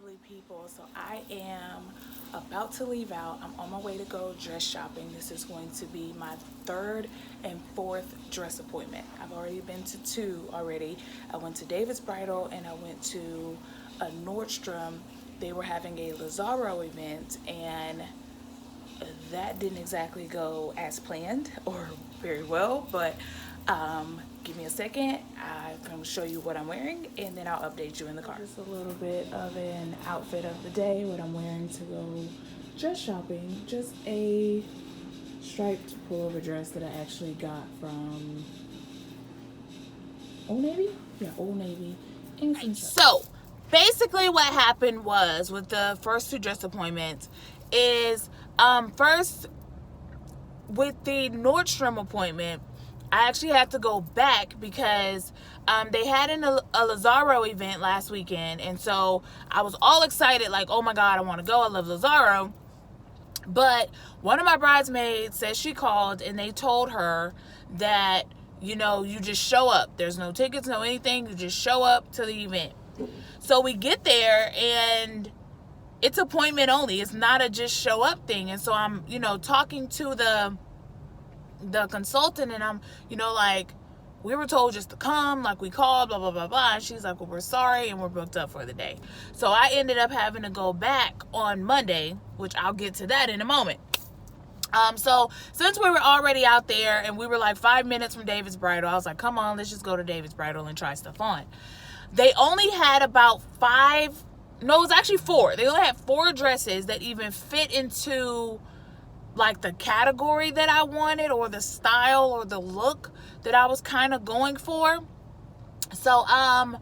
lovely people. So I am about to leave out. I'm on my way to go dress shopping. This is going to be my third and fourth dress appointment. I've already been to two already. I went to David's Bridal and I went to a Nordstrom. They were having a Lazaro event, and that didn't exactly go as planned or very well, but give me a second. I'm going to show you what I'm wearing and then I'll update you in the car. Just a little bit of an outfit of the day, what I'm wearing to go dress shopping. Just a striped pullover dress that I actually got from Old Navy? Yeah, Old Navy. And so basically what happened was with the first two dress appointments is first with the Nordstrom appointment, I actually had to go back because they had a Lazaro event last weekend, and so I was all excited, like, oh my god, I want to go, I love Lazaro. But one of my bridesmaids said she called and they told her that, you know, you just show up. There's no tickets, no anything. You just show up to the event. So we get there and it's appointment only. It's not a just show up thing. And so I'm, you know, talking to the consultant, and I'm, you know, like, we were told just to come, like we called, blah, blah, blah, blah. And she's like, well, we're sorry and we're booked up for the day. So I ended up having to go back on Monday, which I'll get to that in a moment. So since we were already out there and we were like 5 minutes from David's Bridal, I was like, come on, let's just go to David's Bridal and try stuff on. They only had about it was actually 4. They only had 4 dresses that even fit into like the category that I wanted, or the style or the look that I was kind of going for. So, Sean,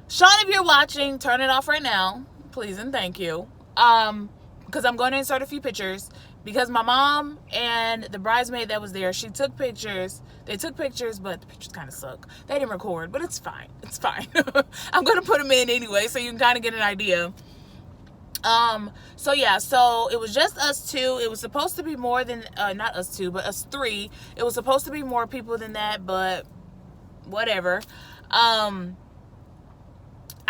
if you're watching, turn it off right now, please and thank you. Because I'm going to insert a few pictures, because my mom and the bridesmaid that was there, she took pictures. They took pictures, but the pictures kind of suck. They didn't record, but it's fine. It's fine. I'm going to put them in anyway, so you can kind of get an idea. So yeah, so it was just us two. It was supposed to be more than, not us two, but us 3. It was supposed to be more people than that, but whatever. I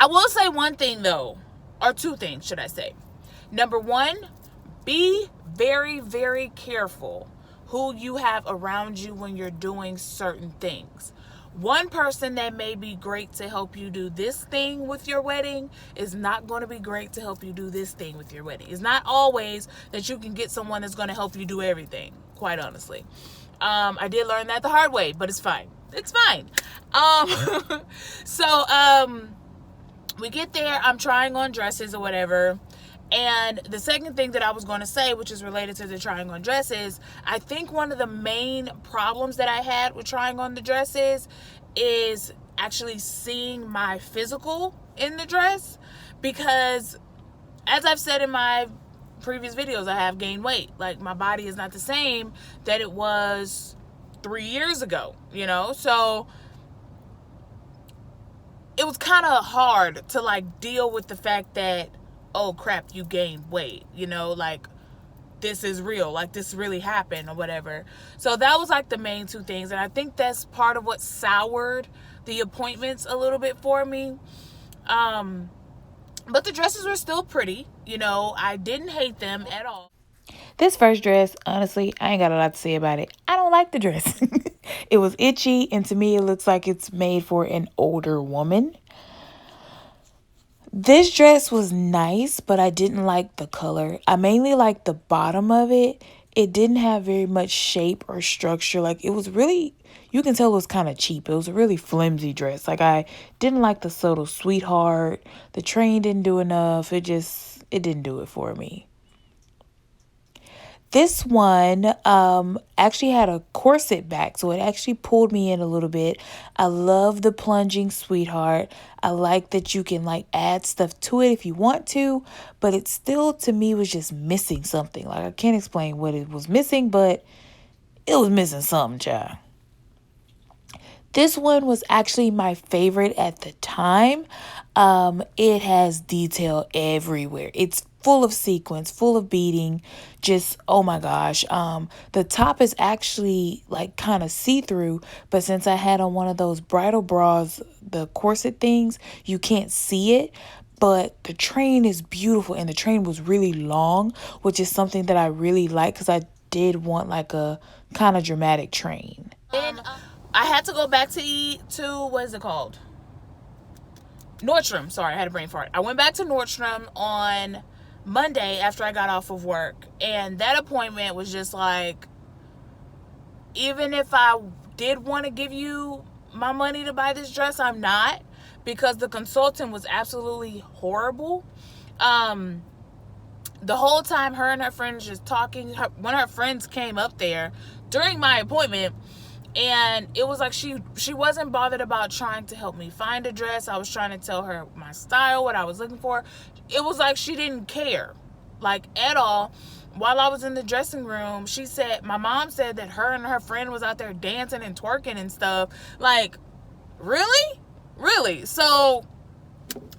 will say one thing though, or 2 things, should I say. Number 1, be very, very careful who you have around you when you're doing certain things. One person that may be great to help you do this thing with your wedding is not going to be great to help you do this thing with your wedding. It's not always that you can get someone that's going to help you do everything, quite honestly. I did learn that the hard way, but it's fine. It's fine. We get there, I'm trying on dresses or whatever. And the second thing that I was going to say, which is related to the trying on dresses, I think one of the main problems that I had with trying on the dresses is actually seeing my physical in the dress. Because, as I've said in my previous videos, I have gained weight. Like, my body is not the same that it was 3 years ago, you know? So it was kind of hard to, like, deal with the fact that, oh crap, you gained weight, you know, like, this is real, like, this really happened or whatever. So that was like the main 2 things, and I think that's part of what soured the appointments a little bit for me. But the dresses were still pretty, you know, I didn't hate them at all. This first dress, honestly, I ain't got a lot to say about it. I don't like the dress. It was itchy, and to me it looks like it's made for an older woman. This dress was nice, but I didn't like the color. I mainly liked the bottom of it. It didn't have very much shape or structure. Like, it was really, you can tell it was kind of cheap. It was a really flimsy dress. Like, I didn't like the subtle sweetheart. The train didn't do enough. It didn't do it for me. This one actually had a corset back, so it actually pulled me in a little bit. I love the plunging sweetheart. I like that you can, like, add stuff to it if you want to, but it still, to me, was just missing something. Like, I can't explain what it was missing, but it was missing something, child. This one was actually my favorite at the time. It has detail everywhere. It's full of sequins, full of beading. Just, oh my gosh. The top is actually like kind of see-through, but since I had on one of those bridal bras, the corset things, you can't see it. but the train is beautiful, and the train was really long, which is something that I really like because I did want like a kind of dramatic train. I had to go back to eat to, what is it called? Nordstrom. Sorry, I had a brain fart. I went back to Nordstrom on Monday after I got off of work, and that appointment was just like, even if I did want to give you my money to buy this dress, I'm not, because the consultant was absolutely horrible. The whole time her and her friends just talking, one of her friends came up there during my appointment, and it was like she wasn't bothered about trying to help me find a dress. I was trying to tell her my style, what I was looking for. It was like she didn't care, like, at all. While I was in the dressing room, she said, my mom said that her and her friend was out there dancing and twerking and stuff. Like, really? So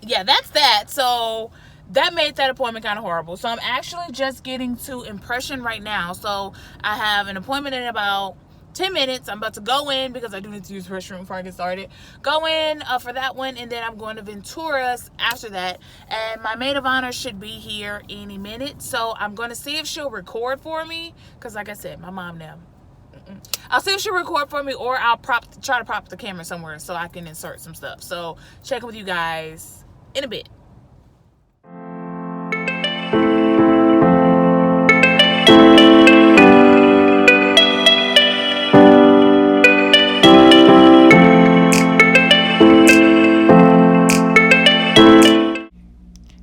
yeah, that's that. So that made that appointment kind of horrible. So I'm actually just getting to Impression right now. So I have an appointment in about 10 minutes. I'm about to go in because I do need to use the restroom before I get started. Go in for that one, and then I'm going to Ventura's after that. And my maid of honor should be here any minute. So I'm going to see if she'll record for me, because like I said, my mom now. I'll see if she'll record for me, or I'll try to prop the camera somewhere so I can insert some stuff. So check with you guys in a bit.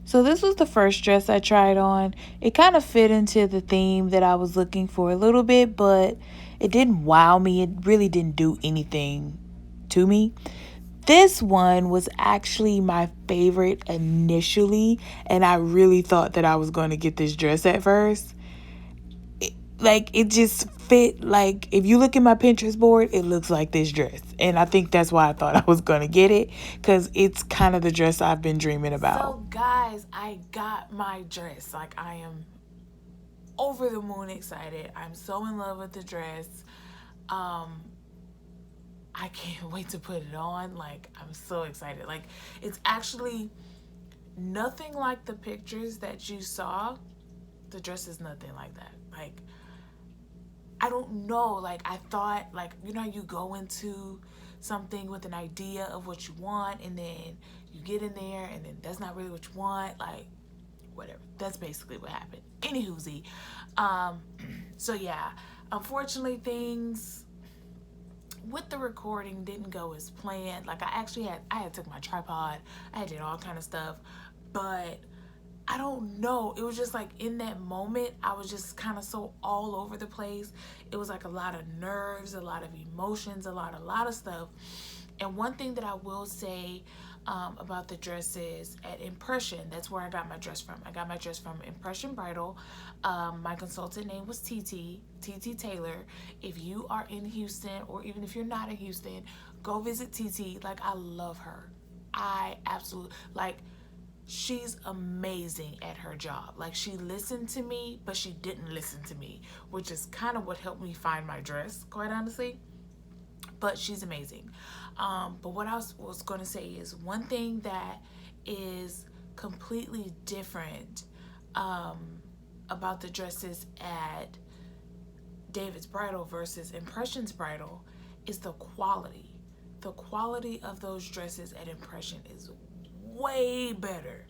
So this was the first dress I tried on. It kind of fit into the theme that I was looking for a little bit, but it didn't wow me. It really didn't do anything to me. This one was actually my favorite initially, and I really thought that I was going to get this dress at first. It just fit. Like, if you look at my Pinterest board, it looks like this dress, and I think that's why I thought I was going to get it, because it's kind of the dress I've been dreaming about. So guys, I got my dress. Like, I am over the moon excited. I'm so in love with the dress. I can't wait to put it on. Like, I'm so excited. Like, it's actually nothing like the pictures that you saw. The dress is nothing like that. Like, I don't know. Like, I thought, like, you know, you go into something with an idea of what you want, and then you get in there, and then that's not really what you want. Like, whatever. That's basically what happened. Anywhoosie. So yeah, unfortunately, things with the recording didn't go as planned. Like, I had took my tripod, I did all kind of stuff, but I don't know, it was just like in that moment I was just kind of so all over the place. It was like a lot of nerves, a lot of emotions, a lot of stuff. And one thing that I will say about the dresses at Impression, that's where I got my dress from. I got my dress from Impression Bridal. My consultant name was TT Taylor. If you are in Houston, or even if you're not in Houston, go visit TT. Like, I love her. I absolutely, like, she's amazing at her job. Like, she listened to me, but she didn't listen to me, which is kind of what helped me find my dress, quite honestly. But she's amazing. But what I was going to say is, one thing that is completely different about the dresses at David's Bridal versus Impression's Bridal is the quality. The quality of those dresses at Impression is way better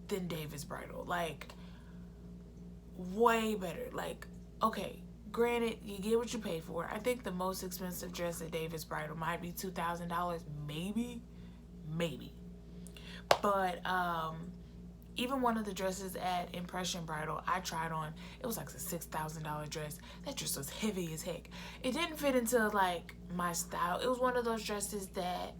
than David's Bridal. Like, way better. Like, okay, granted, you get what you pay for. I think the most expensive dress at David's Bridal might be $2,000, maybe. But even one of the dresses at Impression Bridal I tried on, it was like a $6,000 dress. That dress was heavy as heck. It didn't fit into like my style. It was one of those dresses that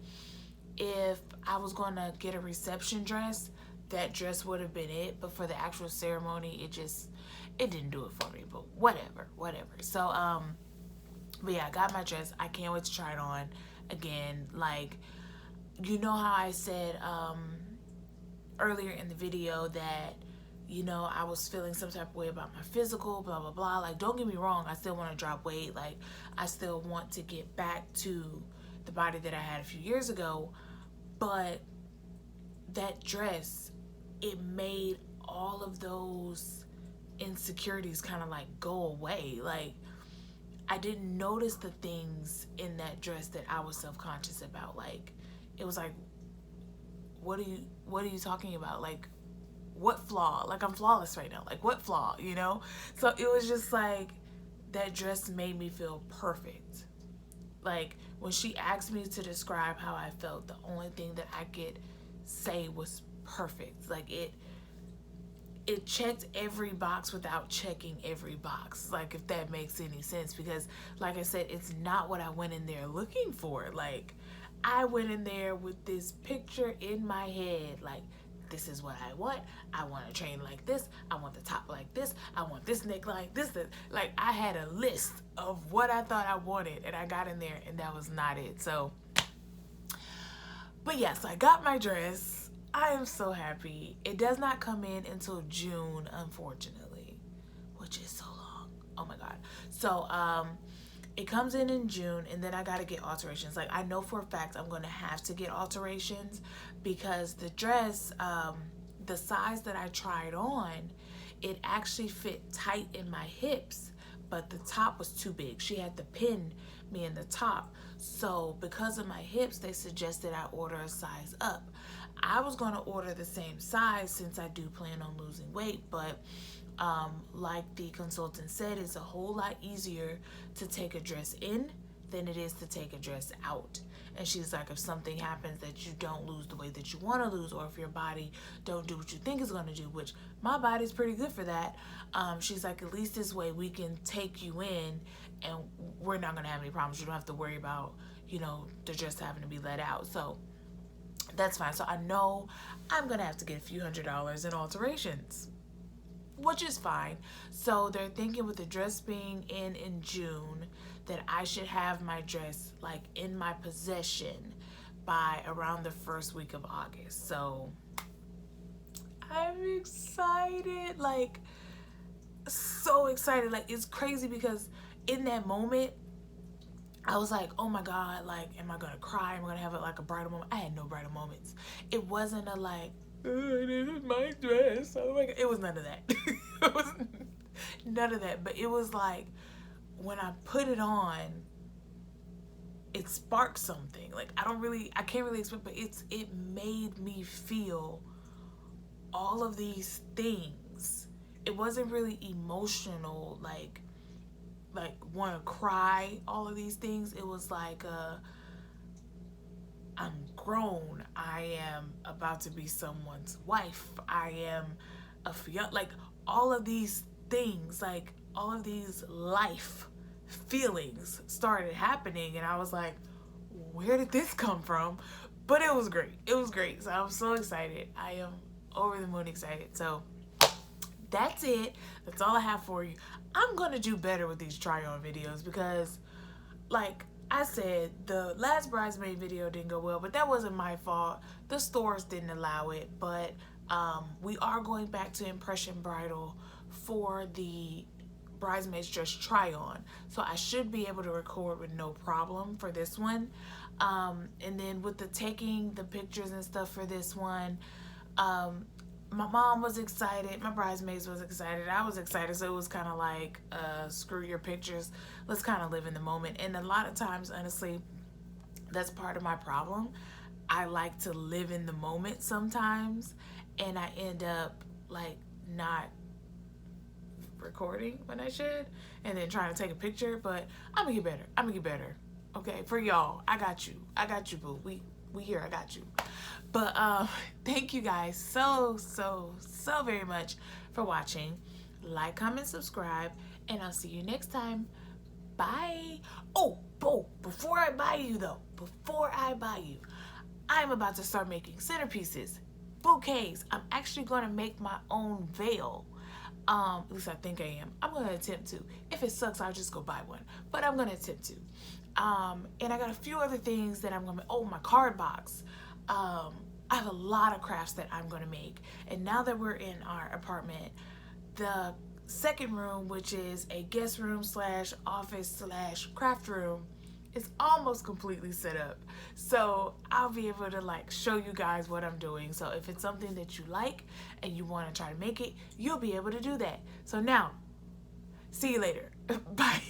if I was gonna get a reception dress, that dress would have been it. But for the actual ceremony, it didn't do it for me. But whatever. So but yeah, I got my dress. I can't wait to try it on again. Like, you know how I said earlier in the video that, you know, I was feeling some type of way about my physical, blah blah blah. Like, don't get me wrong, I still want to drop weight. Like, I still want to get back to the body that I had a few years ago. But that dress it made all of those insecurities kind of like go away. Like, I didn't notice the things in that dress that I was self-conscious about. Like, it was like, what are you talking about? Like, what flaw? Like, I'm flawless right now. Like, what flaw, you know? So it was just like, that dress made me feel perfect. Like, when she asked me to describe how I felt, the only thing that I could say was perfect. Like, it checked every box without checking every box, like, if that makes any sense. Because, like I said, it's not what I went in there looking for. Like, I went in there with this picture in my head, like, this is what I want. I want a chain like this. I want the top like this. I want this neck like this. Like, I had a list of what I thought I wanted, and I got in there, and that was not it. So, but yes, I got my dress. I am so happy. It does not come in until June, unfortunately, which is so long. Oh my God. So, it comes in June, and then I got to get alterations. Like, I know for a fact I'm going to have to get alterations, because the dress, the size that I tried on, it actually fit tight in my hips, but the top was too big. She had to pin me in the top. So because of my hips, they suggested I order a size up. I was going to order the same size since I do plan on losing weight, but like the consultant said, it's a whole lot easier to take a dress in than it is to take a dress out. And she's like, if something happens that you don't lose the weight that you want to lose, or if your body don't do what you think it's going to do, which my body's pretty good for that, she's like, at least this way we can take you in and we're not going to have any problems. You don't have to worry about, you know, the dress having to be let out. So that's fine. So I know I'm going to have to get a few $100s in alterations, which is fine. So they're thinking, with the dress being in June, that I should have my dress like in my possession by around the first week of August. So I'm excited, like, so excited. Like, it's crazy, because in that moment I was like, oh my God, like, am I gonna cry? Am I gonna have like a bridal moment? I had no bridal moments. It wasn't a like, oh, this is my dress. Oh my God. It was none of that. It was none of that. But it was like, when I put it on, it sparked something. Like, I can't really explain, but it made me feel all of these things. It wasn't really emotional, like want to cry, all of these things. It was like, I'm grown. I am about to be someone's wife. I am a fiance. Like, all of these things, like, all of these life feelings started happening, and I was like, where did this come from? But it was great. It was great. So I'm so excited. I am over the moon excited. So that's it. That's all I have for you. I'm gonna do better with these try-on videos, because, like I said, the last bridesmaid video didn't go well, but that wasn't my fault. The stores didn't allow it. But we are going back to Impression Bridal for the bridesmaids dress try-on, so I should be able to record with no problem for this one. And then with the taking the pictures and stuff for this one, my mom was excited, my bridesmaids was excited, I was excited. So it was kind of like, screw your pictures, let's kind of live in the moment. And a lot of times, honestly, that's part of my problem. I like to live in the moment sometimes, and I end up like not recording when I should, and then trying to take a picture. But I'm gonna get better. Okay, for y'all, I got you, boo. We here, I got you. But thank you guys so very much for watching. Like, comment, subscribe, and I'll see you next time. Bye. Oh, before I buy you, I'm about to start making centerpieces, bouquets. I'm actually going to make my own veil. At least I think I am. I'm going to attempt to. If it sucks, I'll just go buy one. But I'm going to attempt to. And I got a few other things that I'm going to, my card box. I have a lot of crafts that I'm going to make. And now that we're in our apartment, the second room, which is a guest room / office / craft room, It's almost completely set up. So I'll be able to like show you guys what I'm doing. So if it's something that you like and you want to try to make it, you'll be able to do that. So now, see you later. Bye.